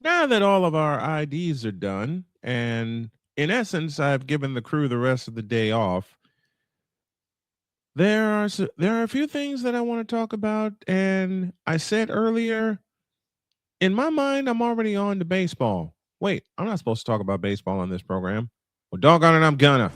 Now that all of our IDs are done, and in essence, I've given the crew the rest of the day off, there are a few things that I want to talk about. And I said earlier, in my mind, I'm already on to baseball. Wait, I'm not supposed to talk about baseball on this program. Well, doggone it, I'm gonna.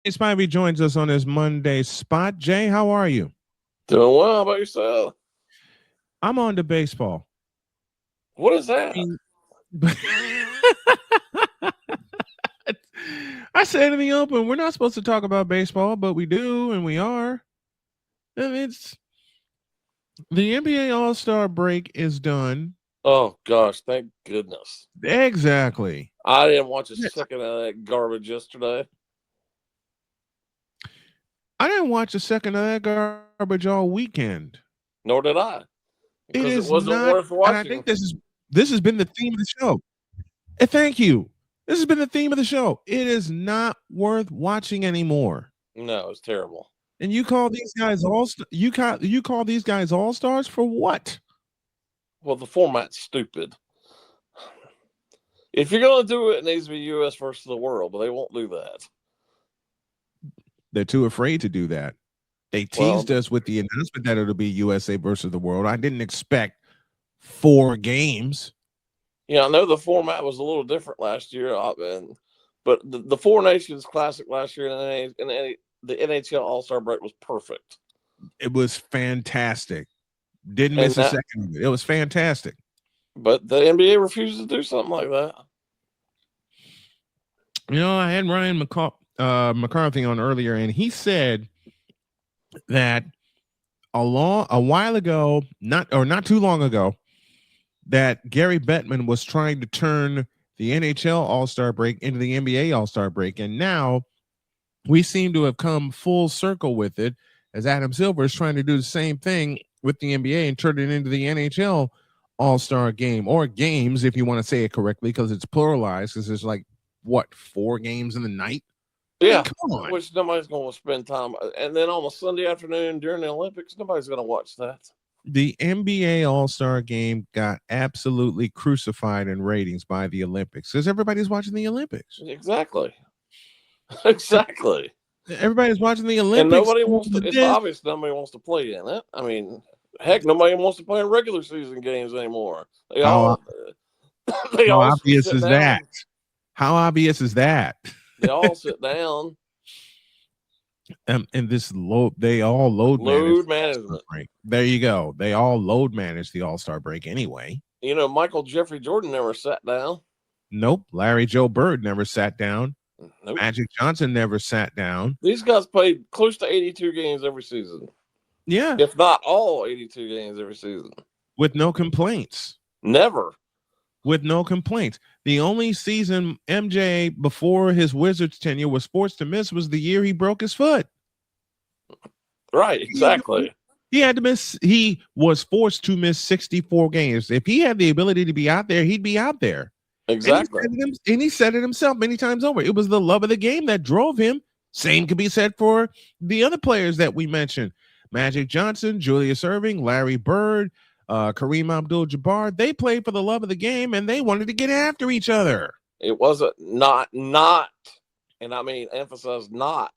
Spivey joins us on his Monday spot. Jay, how are you? Doing well. How about yourself? I'm on to baseball. What is I that? mean, I said in the open, we're not supposed to talk about baseball, but we do, and we are. And it's the NBA All Star break is done. Oh gosh, thank goodness. Exactly. I didn't watch a Yes. second of that garbage yesterday. I didn't watch a second of that garbage all weekend. Nor did I, It because it is wasn't not, worth and I watching. think this has been the theme of the show. And thank you. This has been the theme of the show. It is not worth watching anymore. No, it's terrible. And you call these guys you call these guys all stars for what? Well, the format's stupid. If you're gonna do it, it needs to be U.S. versus the world, but they won't do that. They're too afraid to do that. They Well, teased us with the announcement that it'll be USA versus the world. I didn't expect 4 games. I know the format was a little different last year, but the Four Nations Classic last year and the NHL All Star break was perfect. It was fantastic. Didn't And miss a that, second of it. It was fantastic. but the NBA refuses to do something like that. I had Ryan McCarthy on earlier, and he said that a while ago, not too long ago, that Gary Bettman was trying to turn the NHL All-Star break into the NBA All-Star break, and now we seem to have come full circle with it, as Adam Silver is trying to do the same thing with the NBA and turn it into the NHL All-Star game, or games if you want to say it correctly, because it's pluralized, because there's like 4 games in the night. I mean, Yeah, come on. which nobody's going to spend time. And then on a Sunday afternoon during the Olympics, nobody's going to watch that. The NBA All-Star game got absolutely crucified in ratings by the Olympics, because everybody's watching the Olympics. Exactly. Exactly. Everybody's watching the And Olympics. nobody wants to, it's obvious nobody wants to play in it. I mean, heck, nobody wants to play in regular season games anymore. They How, all, they how all obvious sit is down. that? How obvious is that? They all sit down. And they all load management. break. There you go. They all load manage the All-Star break anyway. Michael Jeffrey Jordan never sat down. Nope. Larry Joe Bird never sat down. Nope. Magic Johnson never sat down. These guys played close to 82 games every season. Yeah. If not all 82 games every season. With no complaints. Never. With no complaints. The only season MJ before his Wizards tenure was forced to miss was the year he broke his foot. Right, exactly. He was forced to miss 64 games. If he had the ability to be out there, he'd be out there. Exactly. And he said it himself many times over. It was the love of the game that drove him. Same could be said for the other players that we mentioned. Magic Johnson, Julius Erving, Larry Bird, Kareem Abdul-Jabbar. They played for the love of the game, and they wanted to get after each other. It wasn't not, and I mean emphasize not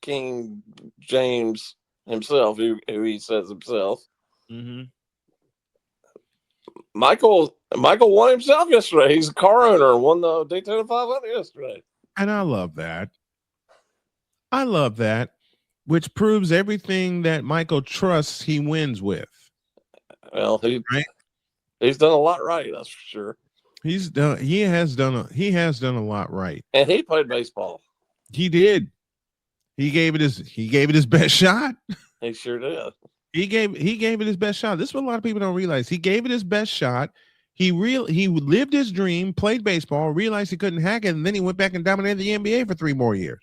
King James himself, who he says himself. Mm-hmm. Michael won himself yesterday. He's a car owner and won the Daytona 500 yesterday. And I love that. Which proves everything that Michael trusts he wins with. Well, he's done a lot right, that's for sure. He has done a lot right. And he played baseball. He did. He gave it his best shot. He sure did. He gave it his best shot. This is what a lot of people don't realize. He gave it his best shot. He lived his dream, played baseball, realized he couldn't hack it, and then he went back and dominated the NBA for 3 more years.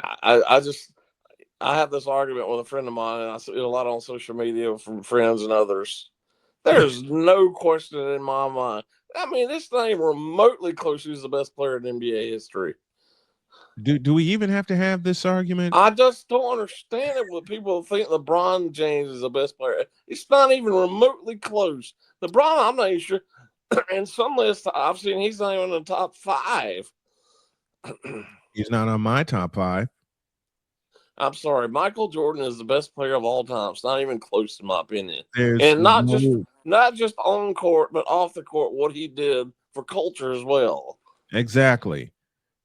I have this argument with a friend of mine, and I see it a lot on social media from friends and others. There's no question in my mind. I mean, this not even remotely close. Who's the best player in NBA history? Do we even have to have this argument? I just don't understand it when people think LeBron James is the best player. It's not even remotely close. LeBron, I'm not even sure. In some lists I've seen, he's not even in the top 5. He's not on my top 5. I'm sorry, Michael Jordan is the best player of all time. It's not even close, in my opinion. There's And not just on court, but off the court, what he did for culture as well. Exactly.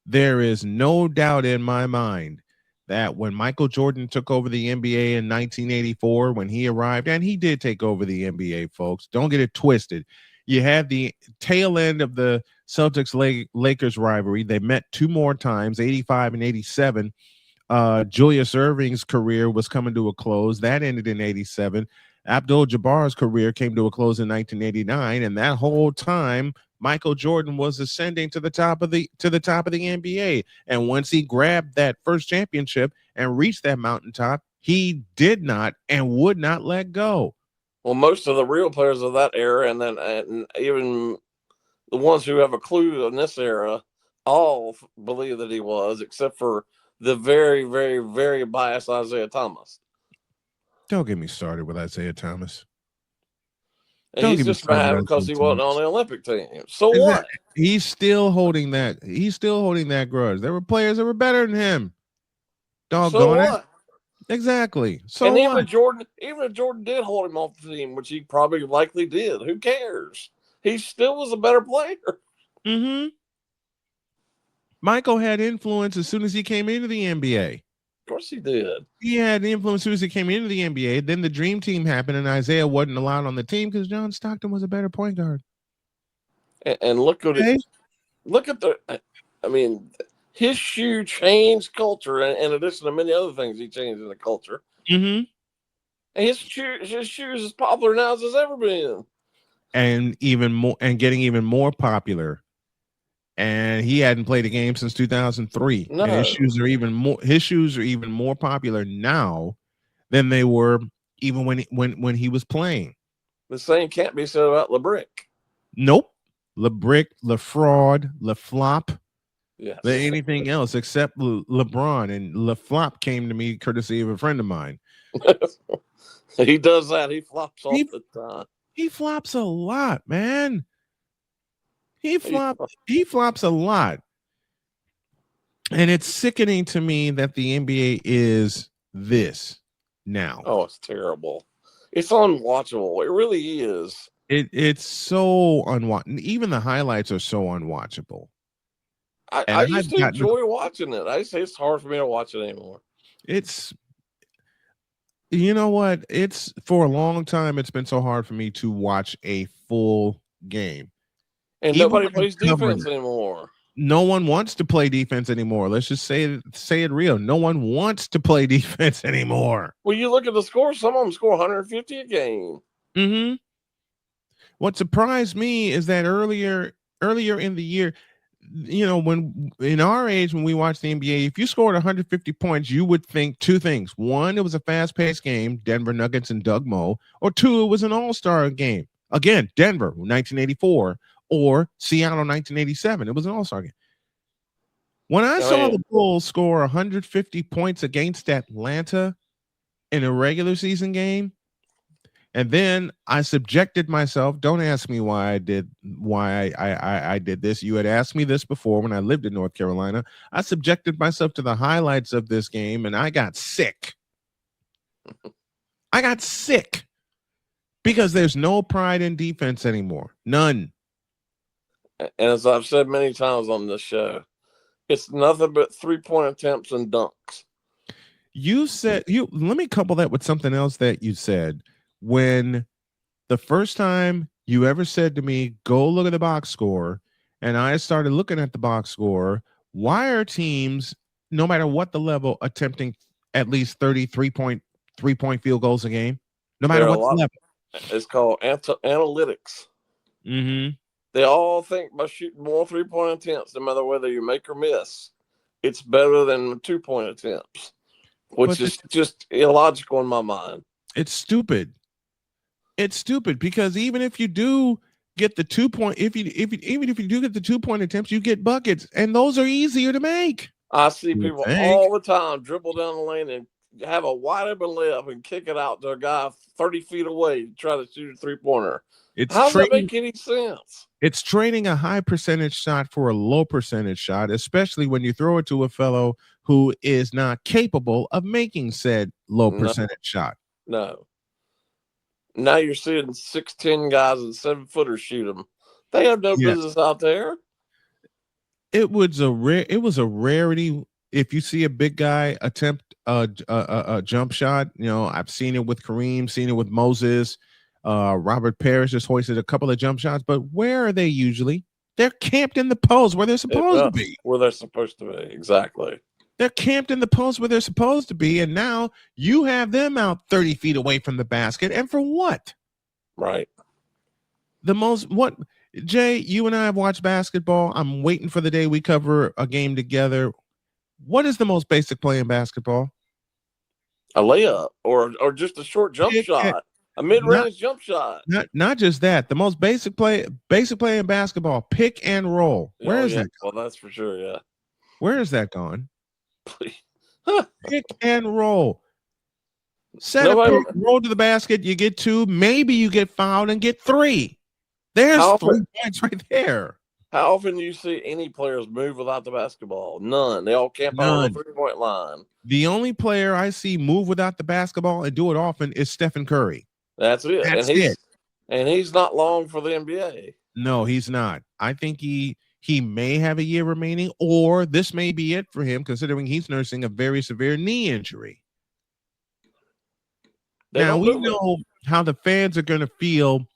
There is no doubt in my mind that when Michael Jordan took over the NBA in 1984, when he arrived, and he did take over the NBA, folks, don't get it twisted. You had the tail end of the Celtics Lakers rivalry. They met 2 more times, 85 and 87. Julius Erving's career was coming to a close. That ended in 87. Abdul-Jabbar's career came to a close in 1989, and that whole time Michael Jordan was ascending to the top of the NBA. And once he grabbed that first championship and reached that mountaintop, he did not and would not let go. Well, most of the real players of that era, and even the ones who have a clue in this era, all believe that he was, except for the very, very, very biased Isaiah Thomas. Don't get me started with Isaiah Thomas. And he's just mad because he wasn't on the Olympic team. So what? He's still holding that. He's still holding that grudge. There were players that were better than him. Doggone it. Exactly. So and even what? if Jordan did hold him off the team, which he probably likely did, who cares? He still was a better player. Mm-hmm. Michael had influence as soon as he came into the NBA. Of course he did. He had influence as soon as he came into the NBA. Then the Dream Team happened, and Isaiah wasn't allowed on the team because John Stockton was a better point guard. And look at it. Look at I mean, his shoe changed culture, in addition to many other things he changed in the culture. Mm-hmm. And his shoes is as popular now as it's ever been. And even more, and getting even more popular. And he hadn't played a game since 2003. No. And his shoes are even more popular now than they were even when he was playing. The same can't be said about LeBrick. Nope. LeBrick, LeFraud, LeFlop. Yes. Anything else except LeBron, and LeFlop came to me courtesy of a friend of mine. He does that. He flops all the time. He flops a lot, man. He flops a lot. And it's sickening to me that the NBA is this now. Oh, it's terrible. It's unwatchable. It really is. It's so unwatchable. Even the highlights are so unwatchable. I used to enjoy watching it. I say it's hard for me to watch it anymore. It's, you know what? It's, for a long time, it's been so hard for me to watch a full game. And nobody plays defense anymore. No one wants to play defense anymore. Let's just say it real. No one wants to play defense anymore. Well, you look at the score. Some of them score 150 a game. Mm-hmm. What surprised me is that earlier in the year, you know, when in our age, when we watched the NBA, if you scored 150 points, you would think 2 things. 1, it was a fast-paced game, Denver Nuggets and Doug Moe, or 2, it was an all-star game. Again, Denver, 1984, or Seattle, 1987. It was an all-star game. When I saw the Bulls score 150 points against Atlanta in a regular season game, and then I subjected myself. Don't ask me why I did this. You had asked me this before when I lived in North Carolina. I subjected myself to the highlights of this game, and I got sick. I got sick because there's no pride in defense anymore. None. And as I've said many times on this show, it's nothing but 3-point attempts and dunks. Let me couple that with something else that you said. When the first time you ever said to me, go look at the box score, and I started looking at the box score, why are teams, no matter what the level, attempting at least 33-point field goals a game? No matter what the level. It's called analytics. Mm-hmm. They all think by shooting more 3-point attempts, no matter whether you make or miss, it's better than 2-point attempts, which is just illogical in my mind. It's stupid. It's stupid because even if you do get the 2-point, even if you do get the 2-point attempts, you get buckets, and those are easier to make. I see people all the time dribble down the lane and have a wide open layup and kick it out to a guy 30 feet away to try to shoot a 3-pointer. How does that make any sense? It's trading a high percentage shot for a low percentage shot, especially when you throw it to a fellow who is not capable of making said low percentage shot. No. Now you're seeing 6'10" guys and 7-footers shoot them. They have no business out there. It was a rarity if you see a big guy attempt a jump shot. You know, I've seen it with Kareem, seen it with Moses. Robert Parrish just hoisted a couple of jump shots, but where are they usually? They're camped in the post where they're supposed to be. Where they're supposed to be, exactly. They're camped in the post where they're supposed to be, and now you have them out 30 feet away from the basket, and for what? Right. Jay, you and I have watched basketball. I'm waiting for the day we cover a game together. What is the most basic play in basketball? A layup or just a short jump shot. A mid-range jump shot. Not just that. The most basic play in basketball, pick and roll. Where is that? Well, that's for sure, yeah. Where is that gone? Pick and roll. Set a pick, roll to the basket, you get 2, maybe you get fouled and get 3. There's 3 points right there. How often do you see any players move without the basketball? None. They all camp out on the 3-point line. The only player I see move without the basketball and do it often is Stephen Curry. That's it. And he's not long for the NBA. No, he's not. I think he may have a year remaining, or this may be it for him, considering he's nursing a very severe knee injury. Now, we know how the fans are going to feel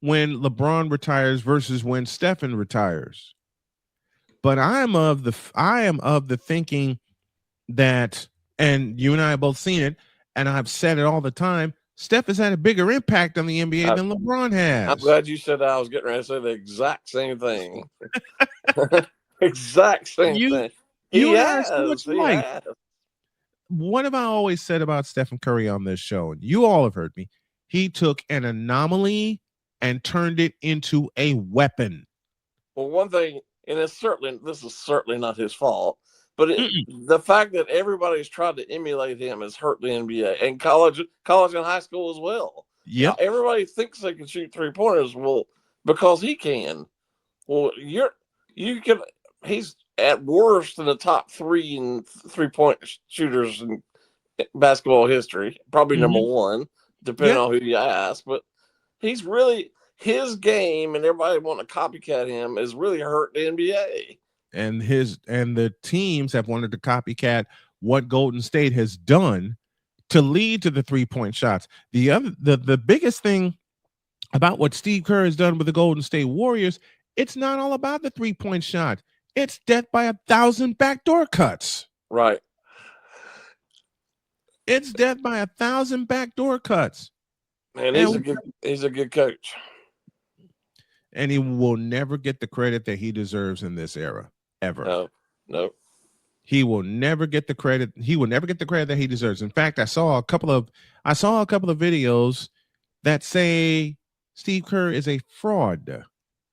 when LeBron retires versus when Stephen retires. But I am of the thinking that, and you and I have both seen it, and I've said it all the time, Steph has had a bigger impact on the NBA than LeBron has. I'm glad you said that. I was getting ready to say the exact same thing. Exact same thing. He has. What have I always said about Stephen Curry on this show? And you all have heard me. He took an anomaly and turned it into a weapon. Well, one thing, and this is certainly not his fault, but the fact that everybody's tried to emulate him has hurt the NBA and college and high school as well. Yeah, everybody thinks they can shoot 3-pointers. Well, because he can. Well, he's at worst in the top 3 in 3-point shooters in basketball history. Probably number 1, depending on who you ask. But he's really, his game and everybody wanting to copycat him is really hurt the NBA. And the teams have wanted to copycat what Golden State has done to lead to the 3-point shots. The biggest thing about what Steve Kerr has done with the Golden State Warriors, it's not all about the 3-point shot. It's death by 1,000 backdoor cuts. Right. It's death by 1,000 backdoor cuts. And he's a good coach. And he will never get the credit that he deserves in this era. Ever. No. He will never get the credit. He will never get the credit that he deserves. In fact, I saw a couple of videos that say Steve Kerr is a fraud.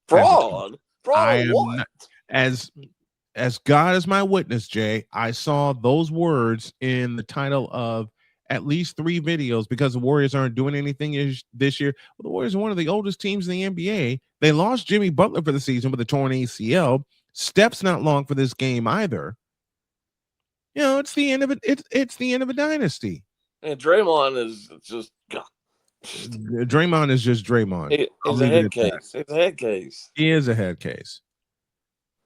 Fraud? I am not, as God is my witness, Jay, I saw those words in the title of at least 3 videos because the Warriors aren't doing anything this year. Well, the Warriors are one of the oldest teams in the NBA. They lost Jimmy Butler for the season with a torn ACL. Steph's not long for this game either. You know, it's the end of it. It's the end of a dynasty. And Draymond is just God. Draymond is just Draymond. He's a head case. He's a head case. He is a head case.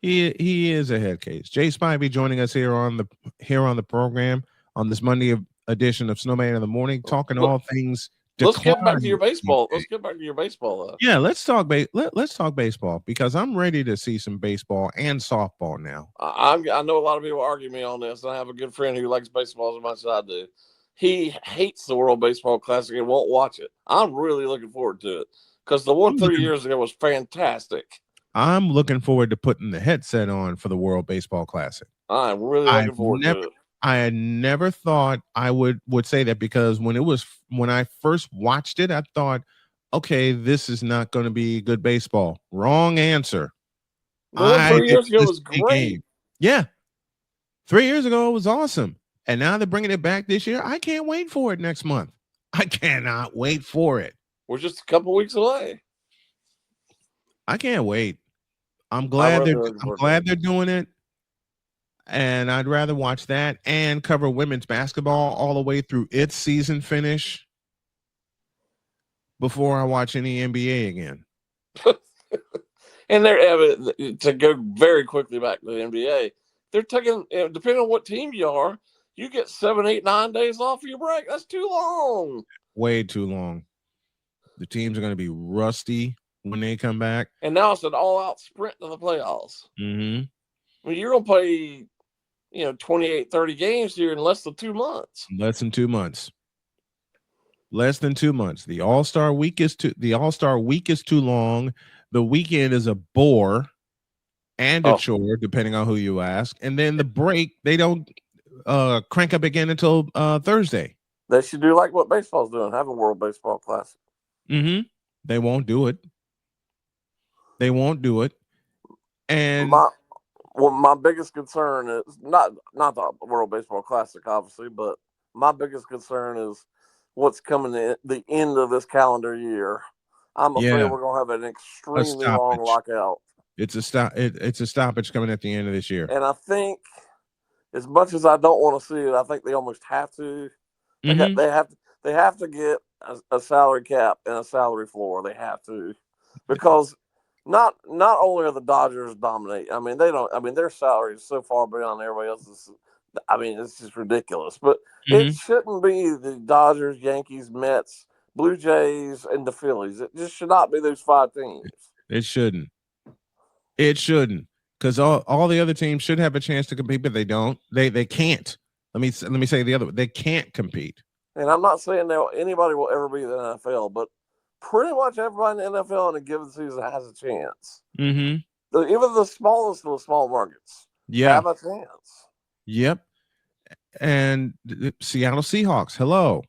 He is a head case. Jay Spivey joining us here on the program on this Monday edition of Snowman in the Morning, talking all things. Let's get back to your baseball. Though. Yeah, let's talk baseball because I'm ready to see some baseball and softball now. I know a lot of people argue me on this. I have a good friend who likes baseball as much as I do. He hates the World Baseball Classic and won't watch it. I'm really looking forward to it because the one 3 years ago was fantastic. I'm looking forward to putting the headset on for the World Baseball Classic. I'm really looking forward to it. I had never thought I would say that, because when I first watched it, I thought, okay, this is not going to be good baseball. Wrong answer. Well, I 3 years didn't ago miss was a great. game. Yeah, 3 years ago it was awesome, and now they're bringing it back this year. I can't wait for it next month. I cannot wait for it. We're just a couple weeks away. I can't wait. I'm I'm glad really looking forward to it. they're doing it. And I'd rather watch that and cover women's basketball all the way through its season finish before I watch any NBA again. And they're to go very quickly back to the NBA. They're taking, depending on what team you are, you get 7, 8, 9 days off of your break. That's too long. Way too long. The teams are going to be rusty when they come back. And now it's an all-out sprint to the playoffs. Mm-hmm. I mean, you're going to play, 28, 30 games here in less than 2 months. Less than 2 months. Less than 2 months. The All-Star week is too long. The weekend is a bore and a chore, depending on who you ask. And then the break, they don't crank up again until Thursday. They should do like what baseball's doing, have a World Baseball Classic. Mm-hmm. They won't do it. And my biggest concern is not the World Baseball Classic, obviously, but my biggest concern is what's coming at the end of this calendar year. I'm afraid we're going to have an extremely long lockout. It's a stoppage coming at the end of this year. And I think, as much as I don't want to see it, I think they almost have to. Mm-hmm. They have to get a salary cap and a salary floor. They have to, because not only are the Dodgers dominate. I mean, they don't. I mean, their salary is so far beyond everybody else's. I mean, it's just ridiculous. But it shouldn't be the Dodgers, Yankees, Mets, Blue Jays, and the Phillies. It just should not be those 5 teams. It shouldn't. Because all the other teams should have a chance to compete, but they don't. They can't. Let me say the other way. They can't compete. And I'm not saying that anybody will ever be in the NFL, but pretty much everybody in the NFL in a given season has a chance. Mm-hmm. Even the smallest of the small markets have a chance. Yep. And the Seattle Seahawks, hello.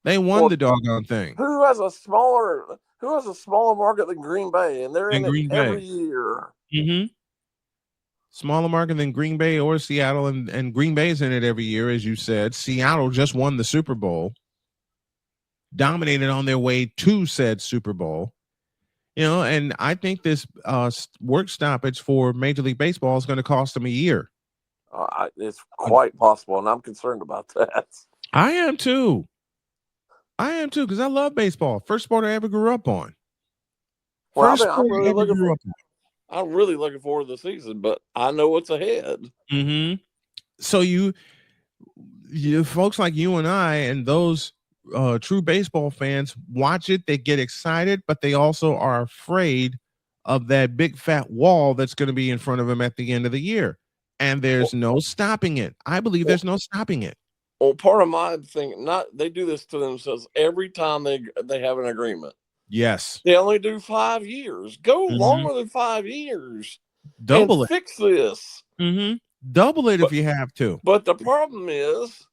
They won the doggone thing. Who has a smaller market than Green Bay, and they're in it every year. Mm-hmm. Smaller market than Green Bay or Seattle, and Green Bay's in it every year, as you said. Seattle just won the Super Bowl, dominated on their way to said Super Bowl. And I think this work stoppage for Major League Baseball is going to cost them a year. It's quite possible, and I'm concerned about that. I am too, because I love baseball. First sport I ever grew up on. I'm really looking forward to the season, but I know what's ahead. Mm-hmm. So you folks like you and I and those true baseball fans watch it, they get excited, but they also are afraid of that big fat wall that's going to be in front of them at the end of the year. And there's no stopping it. I believe there's no stopping it. Well, part of my thing, they do this to themselves every time they have an agreement. Yes. They only do 5 years. Go longer than 5 years. Double it. Fix this. Mm-hmm. Double it if you have to. But the problem is,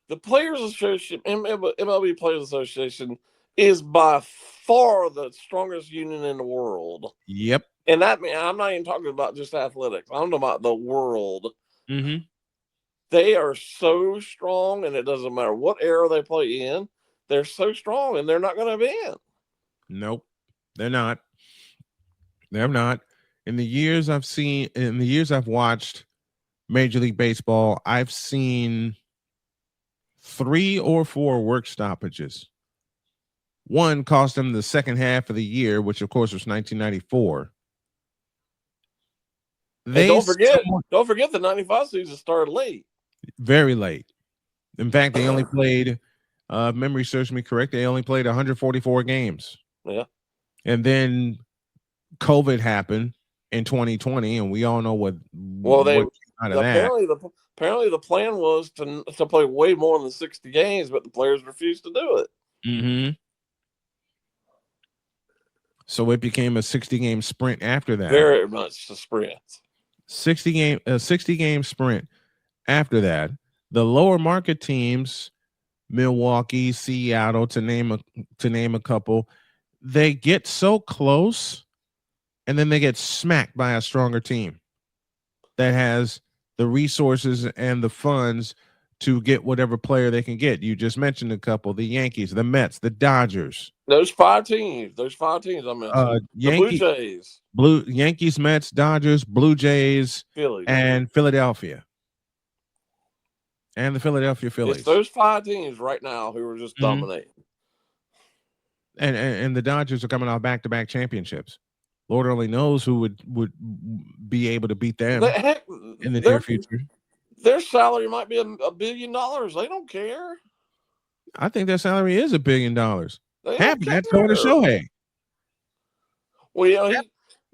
the Players Association, MLB Players Association, is by far the strongest union in the world. Yep. And that means, I'm not even talking about just athletics. I'm talking about the world. Mm-hmm. They are so strong, and it doesn't matter what era they play in. They're so strong, and they're not going to bend. Nope, they're not. They're not. In the years I've watched Major League Baseball, I've seen 3 or 4 work stoppages. One cost them the second half of the year, which of course was 1994. Don't forget the 95 season started late. Very late. In fact, they only played, memory serves me correct, they only played 144 games. Yeah. And then COVID happened in 2020, and we all know what apparently the plan was to play way more than 60 games, but the players refused to do it. Mm-hmm. So it became a 60-game sprint after that. Very much a sprint. 60 game sprint. After that, the lower market teams, Milwaukee, Seattle, to name a couple, they get so close and then they get smacked by a stronger team that has the resources and the funds to get whatever player they can get. You just mentioned a couple, the Yankees, the Mets, the Dodgers. Those five teams I mentioned. The Yankees, Mets, Dodgers, Blue Jays, Phillies, and Philadelphia. And the Philadelphia Phillies. It's those five teams right now who are just dominating. And the Dodgers are coming off back-to-back championships. Lord only knows who would be able to beat them in the near future. Their salary might be $1 billion. They don't care. I think their salary is $1 billion. Half of that's going to Shohei. Well,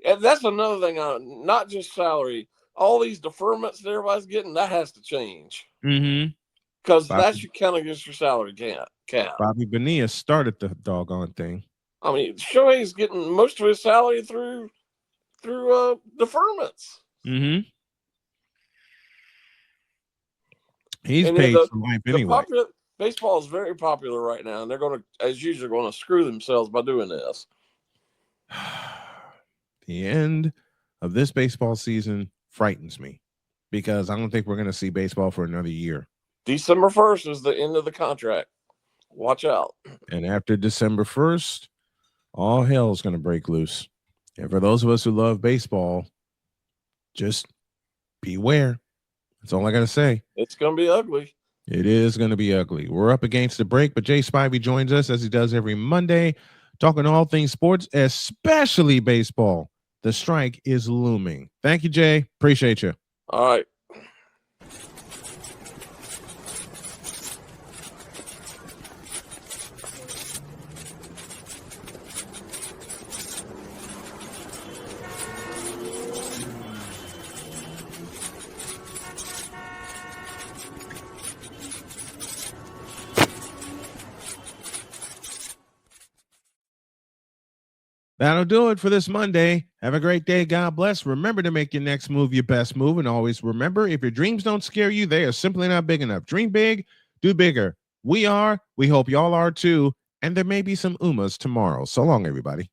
and that's another thing. Not just salary. All these deferments that everybody's getting, that has to change. Because that's you kind of get your salary cap. Bobby Bonilla started the doggone thing. I mean, Shohei's getting most of his salary through deferments. He's paid for life anyway. Baseball is very popular right now, and they're going to, as usual, going to screw themselves by doing this. The end of this baseball season frightens me because I don't think we're going to see baseball for another year. December 1st is the end of the contract. Watch out. And after December 1st, all hell is going to break loose. And for those of us who love baseball, just beware. That's all I got to say. It's going to be ugly. It is going to be ugly. We're up against the break, but Jay Spivey joins us as he does every Monday, talking all things sports, especially baseball. The strike is looming. Thank you, Jay. Appreciate you. All right. That'll do it for this Monday. Have a great day. God bless. Remember to make your next move your best move. And always remember, if your dreams don't scare you, they are simply not big enough. Dream big, do bigger. We hope y'all are too. And there may be some Umas tomorrow. So long, everybody.